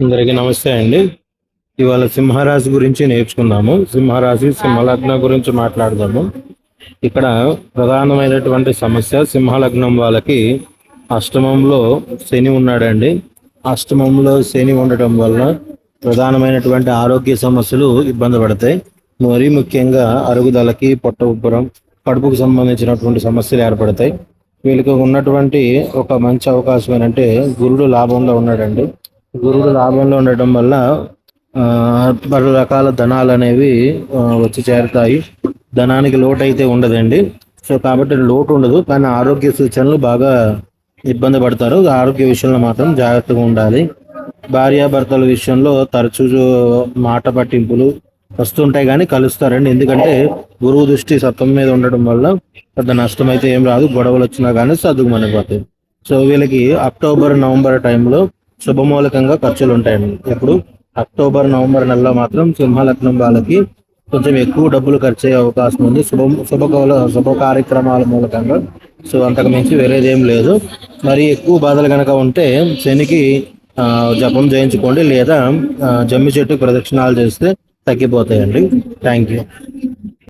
అందరికీ నమస్తే అండి. ఇవాళ సింహరాశి గురించి నేర్చుకుందాము. సింహరాశి, సింహలగ్నం గురించి మాట్లాడదాము. ఇక్కడ ప్రధానమైనటువంటి సమస్య సింహలగ్నం వాళ్ళకి అష్టమంలో శని ఉన్నాడండి. అష్టమంలో శని ఉండటం వల్ల ప్రధానమైనటువంటి ఆరోగ్య సమస్యలు ఇబ్బంది పడతాయి. మరీ ముఖ్యంగా అరుగుదలకి, పొట్ట ఉబ్బరం, కడుపుకు సంబంధించినటువంటి సమస్యలు ఏర్పడతాయి. వీళ్ళకి ఉన్నటువంటి ఒక మంచి అవకాశం ఏంటంటే గురుడు లాభంలో ఉన్నాడండి. గురుడు లాభంలో ఉండటం వల్ల పలు రకాల ధనాలు అనేవి వచ్చి చేరుతాయి. ధనానికి లోటు అయితే ఉండదండి. సో కాబట్టి లోటు ఉండదు, కానీ ఆరోగ్య సూచనలు బాగా ఇబ్బంది పడతారు. ఆరోగ్య విషయంలో మాత్రం జాగ్రత్తగా ఉండాలి. భార్యాభర్తల విషయంలో తరచూ మాట పట్టింపులు వస్తుంటాయి, కానీ కలుస్తారండి. ఎందుకంటే గురువు దృష్టి సత్వం మీద ఉండడం వల్ల పెద్ద నష్టం అయితే ఏం రాదు. గొడవలు వచ్చినా కానీ సర్దుకుమనిపోతాయి. సో వీళ్ళకి అక్టోబర్ నవంబర్ టైంలో శుభమూలకంగా ఖర్చులు ఉంటాయండి. ఇప్పుడు అక్టోబర్ నవంబర్ నెలలో మాత్రం సింహలగ్నం వాళ్ళకి కొంచెం ఎక్కువ డబ్బులు ఖర్చు అయ్యే అవకాశం ఉంది. శుభ కార్యక్రమాల మూలకంగా. సో అంతకు మించి వేరేది ఏం లేదు. మరి ఎక్కువ బాధలు కనుక ఉంటే శనికి జపం చేయించుకోండి, లేదా జమ్మి చెట్టు ప్రదక్షిణాలు చేస్తే తగ్గిపోతాయండి. Thank you.